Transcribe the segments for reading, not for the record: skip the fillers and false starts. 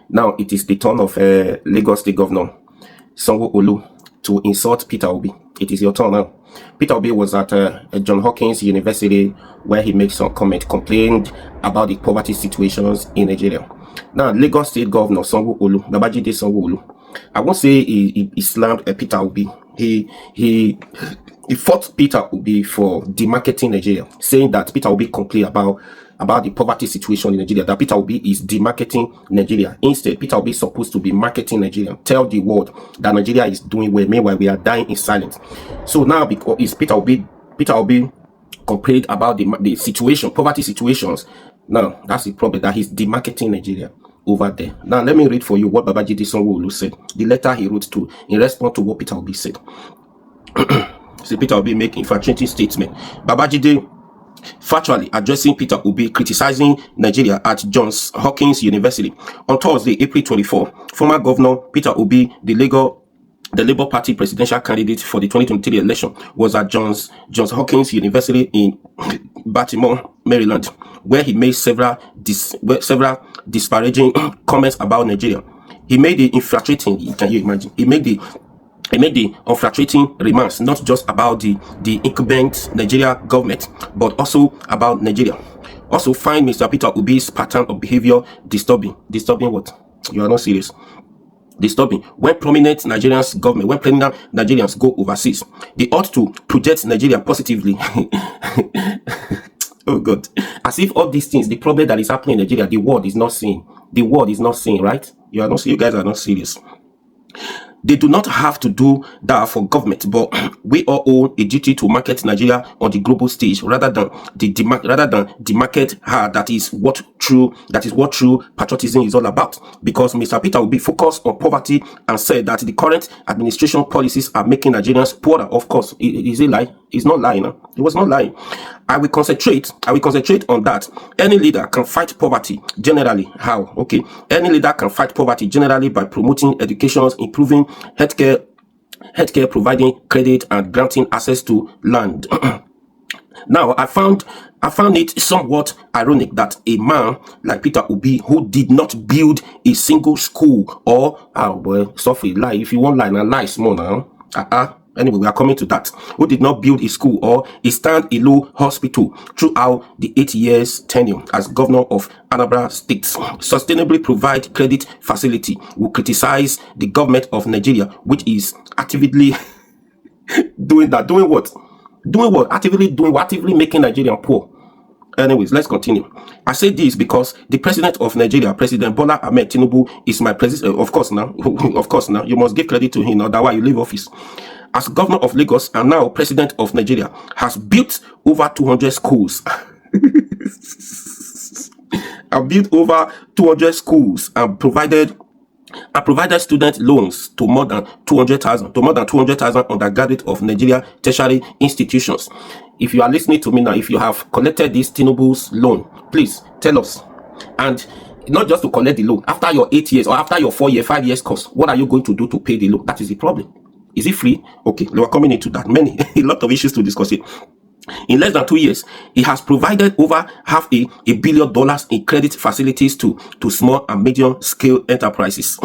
Now it is the turn of Lagos State Governor Sanwo-Olu to insult Peter Obi. It is your turn now. Peter Obi was at John Hopkins University where he made some comment, complained about the poverty situations in Nigeria. Now, Lagos State Governor Sanwo-Olu, Babajide Sanwo-Olu, I won't say he slammed Peter Obi. He fought Peter Obi for demarketing Nigeria, saying that Peter Obi complained about the poverty situation in Nigeria, that Peter Obi is demarketing Nigeria. Instead, Peter Obi is supposed to be marketing Nigeria, tell the world that Nigeria is doing well, meanwhile we are dying in silence. So now, because Peter Obi complained about the situation, poverty situations. Now, that's the problem, that he's demarketing Nigeria over there. Now, let me read for you what Babajide Sanwo-Olu said, the letter he wrote in response to what Peter Obi said. See, Peter Obi making infatuating statement. Babajide factually addressing Peter Obi criticizing Nigeria at Johns Hopkins University. On Thursday, April 24, former Governor Peter Obi, the Labour Party presidential candidate for the 2023 election, was at Johns Hopkins University in Baltimore, Maryland, where he made several disparaging comments about Nigeria. He made the infiltrating, can you imagine? He made the unflattering remarks, not just about the incumbent Nigeria government, but also about Nigeria. Also find Mr. Peter Obi's pattern of behavior disturbing. Disturbing what? You are not serious. Disturbing. When prominent Nigerians go overseas, they ought to project Nigeria positively. Oh God. As if all these things, the problem that is happening in Nigeria, the world is not seeing. The world is not seeing, right? You guys are not serious. They do not have to do that for government, but we all owe a duty to market Nigeria on the global stage rather than demarket her. That is what true patriotism is all about. Because Mr. Peter will be focused on poverty and said that the current administration policies are making Nigerians poorer. Of course, is he lying? He's not lying. Huh? He was not lying. I will concentrate on that. Any leader can fight poverty generally. How? Okay. Any leader can fight poverty generally by promoting education, improving healthcare, providing credit, and granting access to land. Now, I found it somewhat ironic that a man like Peter Obi, who did not build a single school or lie. If you want lie, now lie small now. Anyway, we are coming to that. Who did not build a school or a stand-alone hospital throughout the 8 years tenure as governor of Anambra State, sustainably provide credit facility, will criticize the government of Nigeria, which is actively doing that. Doing what? Actively making Nigeria poor. Anyways, let's continue. I say this because the president of Nigeria, President Bola Tinubu, is my president. Of course now, you must give credit to him. Otherwise, you leave office. As governor of Lagos and now president of Nigeria, has built over 200 schools. I've built over 200 schools and provided student loans to more than 200,000 undergraduate of Nigeria tertiary institutions. If you are listening to me now, if you have collected this Tinubu's loan, please tell us. And not just to collect the loan, after your 8 years or after your 5 years course, what are you going to do to pay the loan? That is the problem. Is it free? Okay, we are coming into that. A lot of issues to discuss it. In less than 2 years, he has provided over $500 million in credit facilities to small and medium scale enterprises.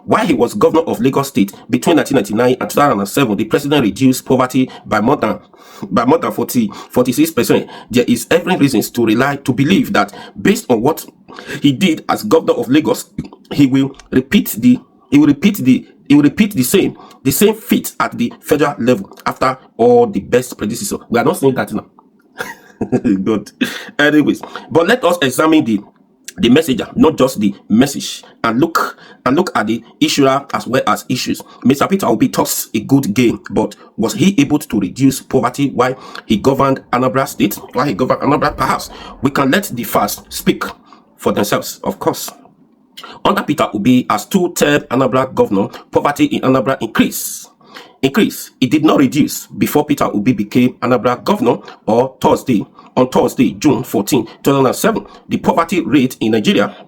While he was governor of Lagos State between 1999 and 2007, the president reduced poverty by more than 46%. There is every reason to believe that based on what he did as governor of Lagos, he will repeat the same feat at the federal level after all the best predecessor. We are not saying that now. Good. Anyways, but let us examine the messenger, not just the message, and look at the issuer as well as issues. Mr. Peter Obi talks a good game, but was he able to reduce poverty while he governed Anambra State? While he governed Anambra, perhaps we can let the facts speak for themselves, of course. Under Peter Obi as two-term Anambra governor, poverty in Anambra increased. It did not reduce before Peter Obi became Anambra governor on Thursday, June 14, 2007. The poverty rate in Nigeria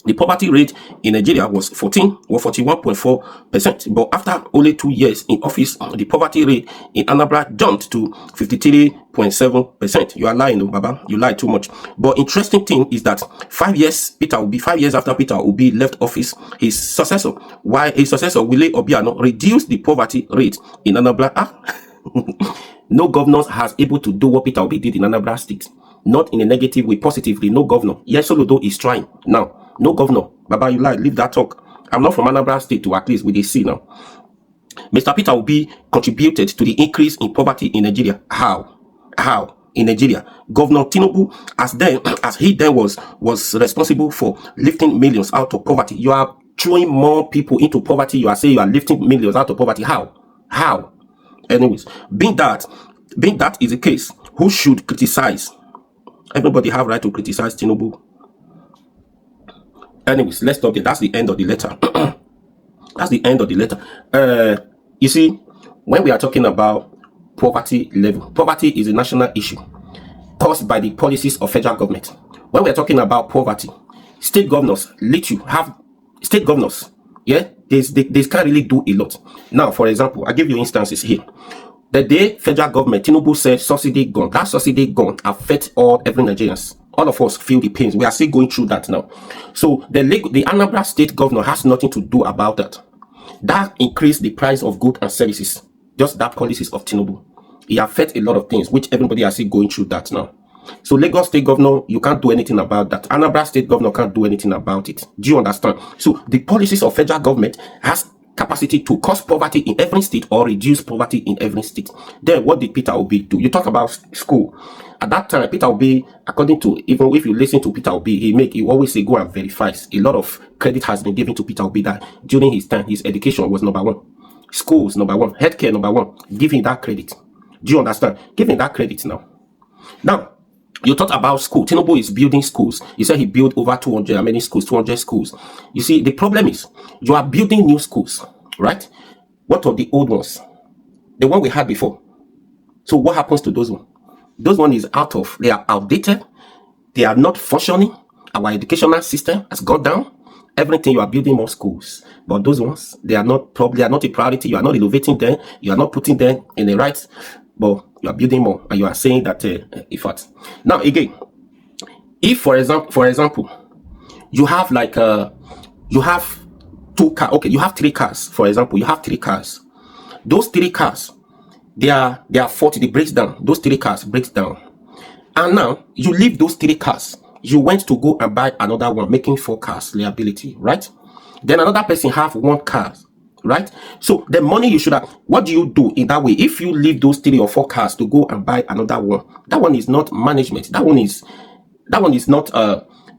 The poverty rate in Nigeria was 41.4%, but after only 2 years in office, the poverty rate in Anambra jumped to 53.7%. You are lying, Baba. You lie too much. But interesting thing is that 5 years after Peter Obi left office, his successor Wile Obiano reduced the poverty rate in Anambra. No governor has able to do what Peter Obi did in Anambra State. Not in a negative way, positively. No governor. Yes, Soludo is trying now. No governor. Baba, you lie. Leave that talk. I'm not from Anambra State to at least with a C now. Mr. Peter Obi contributed to the increase in poverty in Nigeria. How? In Nigeria, Governor Tinubu, as he then was responsible for lifting millions out of poverty. You are throwing more people into poverty. You are saying you are lifting millions out of poverty. How? Anyways, being that is the case, who should criticize? Everybody have right to criticize Tinubu. Anyways, let's stop there. That's the end of the letter. That's the end of the letter. You see, when we are talking about poverty level, poverty is a national issue caused by the policies of federal government. When we are talking about poverty, state governors state governors, yeah, they can't really do a lot. Now, for example, I give you instances here. The day federal government, Tinubu said subsidy gone, that subsidy gone affect every Nigerians. All of us feel the pains. We are still going through that now. So the Anambra State governor has nothing to do about that. That increased the price of goods and services. Just that policies of Tinubu. It affects a lot of things, which everybody are still going through that now. So Lagos State governor, you can't do anything about that. Anambra State governor can't do anything about it. Do you understand? So the policies of federal government has capacity to cause poverty in every state or reduce poverty in every state. Then what did Peter Obi do? You talk about school. At that time, Peter Obi, according to, even if you listen to Peter Obi, he always say go and verify. A lot of credit has been given to Peter Obi that during his time, his education was number one. Schools, number one. Healthcare, number one. Give him that credit. Do you understand? Give him that credit now. Now, you talk about school. Tinubu is building schools. He said he built over 200, how many schools? 200 schools. You see, the problem is, you are building new schools, right? What of the old ones? The one we had before. So what happens to those ones? Those ones they are outdated. They are not functioning. Our educational system has gone down. Everything, you are building more schools. But those ones, they are not a priority. You are not innovating them. You are not putting them in the right, but you are building more. And you are saying that, in fact. Now, again, if, for example, you have you have 2 cars. Okay, you have 3 cars. For example, you have 3 cars. Those 3 cars, they are 40. They breaks down. Those 3 cars breaks down. And now you leave those 3 cars. You went to go and buy another one, making 4 cars liability, right? Then another person have 1 car, right? So the money you should have, what do you do in that way? If you leave those 3 or 4 cars to go and buy another one, that one is not management. That one is not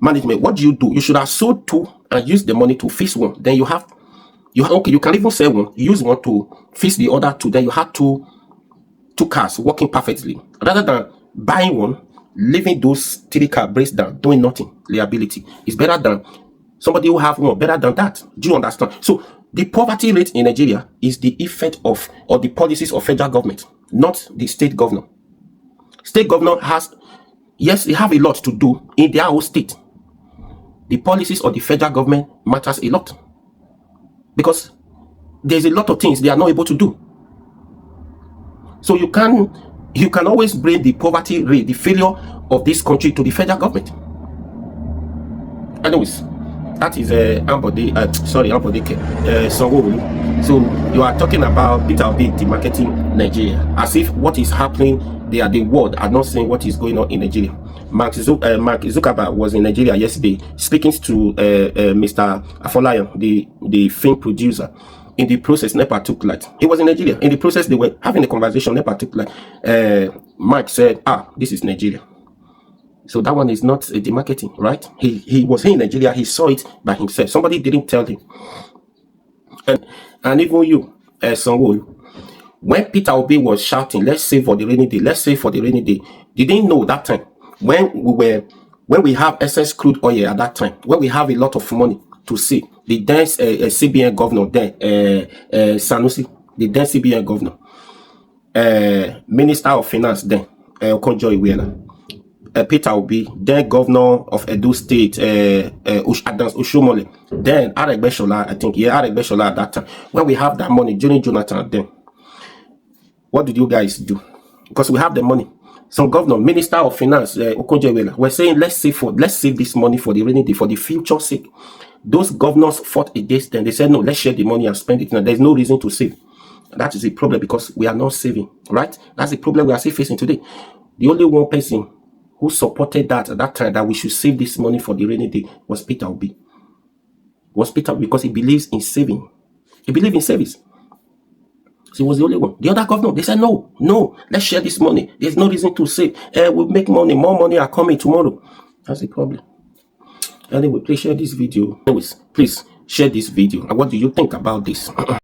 management. What do? You should have sold 2 and use the money to fix one. Then you can even sell one, use one to fix the other 2. Then you have two cars working perfectly, rather than buying one, leaving those 3 cars breaks down, doing nothing, liability. It's better than somebody who have one, better than that. Do you understand? So the poverty rate in Nigeria is the effect of, or the policies of federal government, not the state governor. State governor they have a lot to do in their own state. The policies of the federal government matters a lot, because there's a lot of things they are not able to do. So you can always bring the poverty rate, the failure of this country, to the federal government. Anyways, that is Sanwo-Olu. So you are talking about Peter Obi demarketing Nigeria, as if what is happening there, the world are not saying what is going on in Nigeria. Mark Zuckerberg was in Nigeria yesterday, speaking to Mr. Afolayan, the film producer. In the process, NEPA took light. He was in Nigeria. In the process, they were having a conversation. NEPA took light. Mike said, this is Nigeria. So that one is not a demarketing, right? He was here in Nigeria. He saw it by himself. Somebody didn't tell him. And even you, Sanwo-Olu, when Peter Obi was shouting, let's save for the rainy day, let's save for the rainy day, you didn't know that time, when we have excess crude oil at that time, when we have a lot of money to see, the then CBN governor then, Sanusi, the then CBN governor, Minister of Finance then, Okonjo-Iweala, Peter Obi, then governor of Edo State, Adams Oshomole, then Aregbesola, I think, yeah, Aregbesola at that time. When we have that money during Jonathan, then what did you guys do? Because we have the money. Some governor, minister of finance, Okonjo-Iweala, we're saying let's save this money for the rainy day, for the future sake. Those governors fought against them. They said no, let's share the money and spend it. Now there's no reason to save. That is the problem, because we are not saving, right? That's the problem we are still facing today. The only one person who supported that at that time, that we should save this money for the rainy day, was Peter Obi. Because he believes in saving. He believes in savings. So he was the only one. The other governor, they said, no, let's share this money. There's no reason to save. We'll make money. More money are coming tomorrow. That's the problem. Anyway, please share this video. Anyways, please share this video. And what do you think about this?